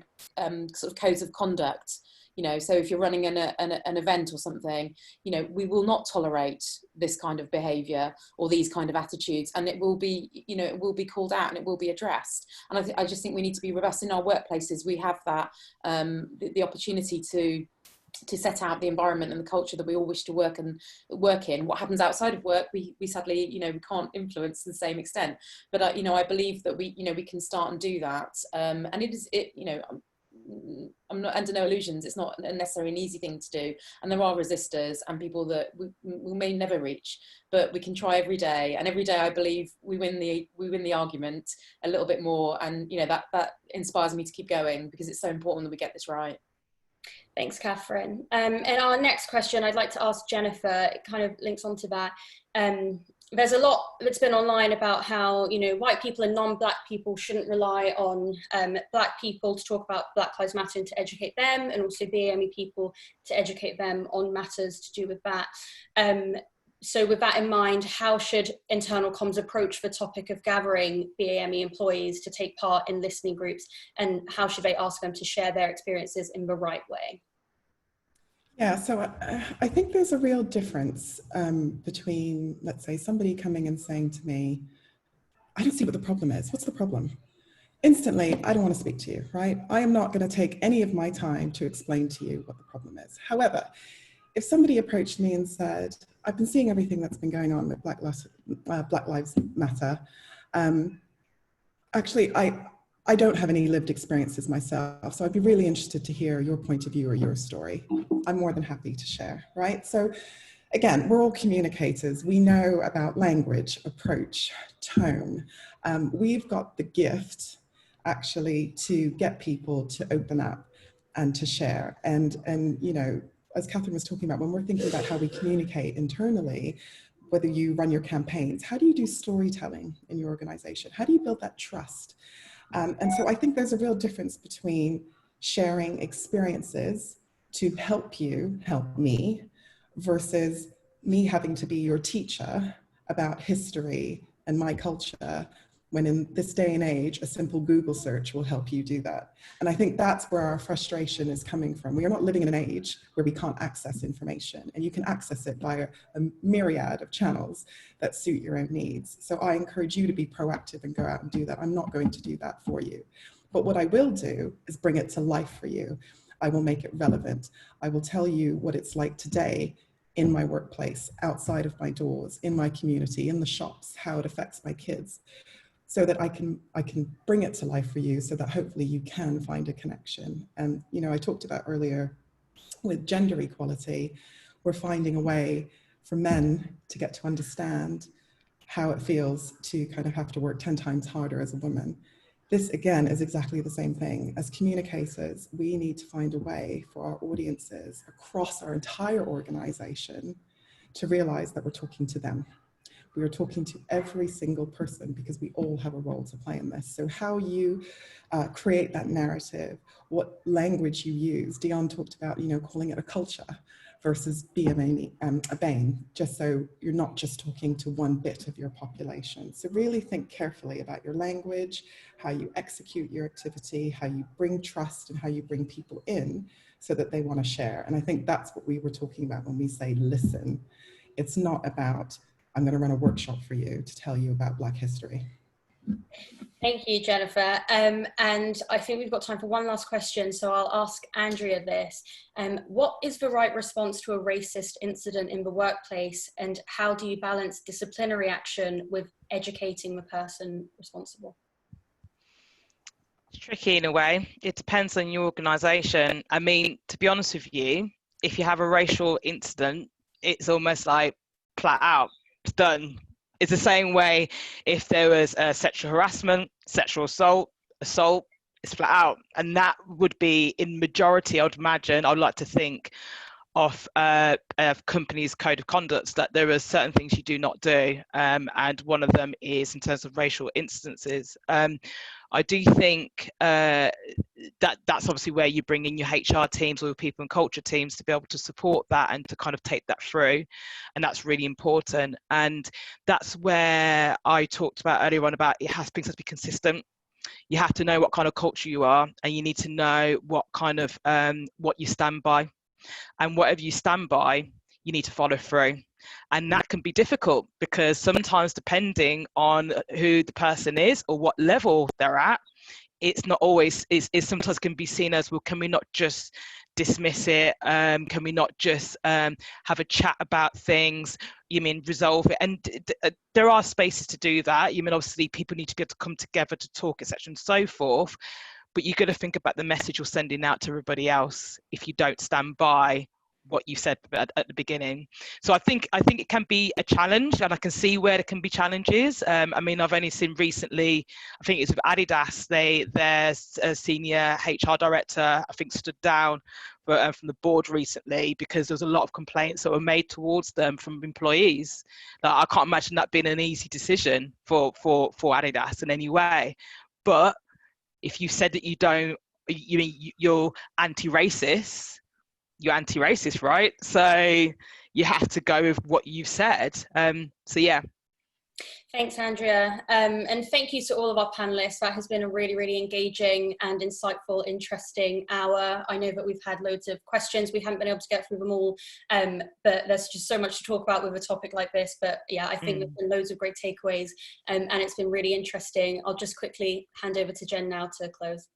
sort of codes of conduct. You know, so if you're running an event or something, you know, we will not tolerate this kind of behaviour or these kind of attitudes, and it will be, you know, it will be called out and it will be addressed. And I just think we need to be robust in our workplaces. We have that the opportunity to set out the environment and the culture that we all wish to work in. What happens outside of work, we sadly, you know, we can't influence to the same extent. But you know, I believe that we, you know, we can start and do that. And you know, I'm not under no illusions, it's not necessarily an easy thing to do, and there are resistors and people that we may never reach, but we can try every day, and every day I believe we win the argument a little bit more, and you know, that inspires me to keep going, because it's so important that we get this right. Thanks, Catherine. And our next question I'd like to ask Jennifer, it kind of links onto that. There's a lot that's been online about how, you know, white people and non-black people shouldn't rely on black people to talk about Black Lives Matter and to educate them, and also BAME people to educate them on matters to do with that. So with that in mind, how should internal comms approach the topic of gathering BAME employees to take part in listening groups, and how should they ask them to share their experiences in the right way? Yeah, so I think there's a real difference between, let's say, somebody coming and saying to me, I don't see what the problem is. What's the problem? Instantly, I don't want to speak to you, right? I am not going to take any of my time to explain to you what the problem is. However, if somebody approached me and said, I've been seeing everything that's been going on with Black Lives Matter. Actually, I don't have any lived experiences myself, so I'd be really interested to hear your point of view or your story. I'm more than happy to share, right? So again, we're all communicators. We know about language, approach, tone. We've got the gift actually to get people to open up and to share. And you know, as Catherine was talking about, when we're thinking about how we communicate internally, whether you run your campaigns, how do you do storytelling in your organization? How do you build that trust? And so I think there's a real difference between sharing experiences to help you help me versus me having to be your teacher about history and my culture, when in this day and age, a simple Google search will help you do that. And I think that's where our frustration is coming from. We are not living in an age where we can't access information, and you can access it via a myriad of channels that suit your own needs. So I encourage you to be proactive and go out and do that. I'm not going to do that for you. But what I will do is bring it to life for you. I will make it relevant. I will tell you what it's like today in my workplace, outside of my doors, in my community, in the shops, how it affects my kids, so that I can bring it to life for you, so that hopefully you can find a connection. And you know, I talked about earlier with gender equality, we're finding a way for men to get to understand how it feels to kind of have to work 10 times harder as a woman. This again is exactly the same thing. As communicators, we need to find a way for our audiences across our entire organization to realize that we're talking to them. We are talking to every single person, because we all have a role to play in this. So how you create that narrative, what language you use. Dion talked about, you know, calling it a culture, versus BAME, a BAME, just so you're not just talking to one bit of your population. So really think carefully about your language, how you execute your activity, how you bring trust and how you bring people in so that they want to share. And I think that's what we were talking about when we say listen. It's not about, I'm going to run a workshop for you to tell you about Black history. Thank you, Jennifer. And I think we've got time for one last question, so I'll ask Andrea this. What is the right response to a racist incident in the workplace, and how do you balance disciplinary action with educating the person responsible? It's tricky in a way. It depends on your organisation. I mean, to be honest with you, if you have a racial incident, it's almost like flat out, it's done. It's the same way if there was sexual harassment, sexual assault, it's flat out. And that would be, in majority, I would imagine, I'd like to think, of companies' code of conduct, that there are certain things you do not do. And one of them is in terms of racial instances. I do think that's obviously where you bring in your HR teams or your people and culture teams to be able to support that and to kind of take that through. And that's really important. And that's where I talked about earlier on about things have to be consistent. You have to know what kind of culture you are, and you need to know what kind of what you stand by. And whatever you stand by, you need to follow through. And that can be difficult because sometimes, depending on who the person is or what level they're at, it's not always, it sometimes can be seen as, well, can we not just dismiss it? Can we not just have a chat about things? You mean resolve it? And there are spaces to do that. You mean, obviously people need to be able to come together to talk, etc. and so forth. But you've got to think about the message you're sending out to everybody else if you don't stand by what you said at the beginning. So I think it can be a challenge, and I can see where there can be challenges. I mean, I've only seen recently, I think it's with Adidas, their senior HR director, I think, stood down from the board recently because there was a lot of complaints that were made towards them from employees. I can't imagine that being an easy decision for Adidas in any way. But if you said that you're anti-racist, you're anti-racist, right? So you have to go with what you've said. So yeah. Thanks, Andrea. And thank you to all of our panelists. That has been a really, really engaging and insightful, interesting hour. I know that we've had loads of questions. We haven't been able to get through them all, but there's just so much to talk about with a topic like this. But yeah, I think there's been loads of great takeaways, and it's been really interesting. I'll just quickly hand over to Jen now to close.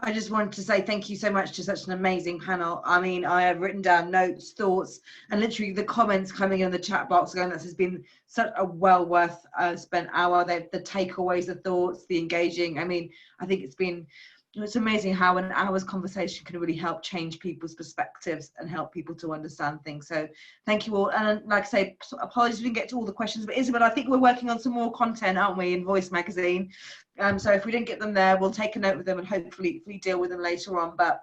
I just wanted to say thank you so much to such an amazing panel. I mean, I have written down notes, thoughts, and literally the comments coming in the chat box going, this has been such a well worth spent hour. The takeaways, the thoughts, the engaging. I mean, I think it's amazing how an hour's conversation can really help change people's perspectives and help people to understand things. So thank you all. And like I say, apologies we didn't get to all the questions, but Isabel, I think we're working on some more content, aren't we, in Voice Magazine? So if we didn't get them there, we'll take a note of them and hopefully we deal with them later on. But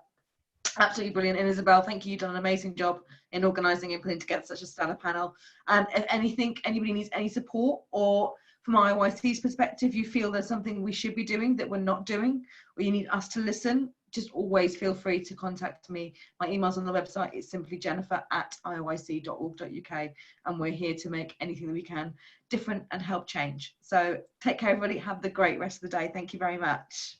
absolutely brilliant. And Isabel, thank you. You've done an amazing job in organising and putting together such a stellar panel. If anybody needs any support, or from IOIC's perspective, you feel there's something we should be doing that we're not doing, or you need us to listen, just always feel free to contact me. My email's on the website. It's simply jennifer@ioic.org.uk, and we're here to make anything that we can different and help change. So take care, everybody. Have the great rest of the day. Thank you very much.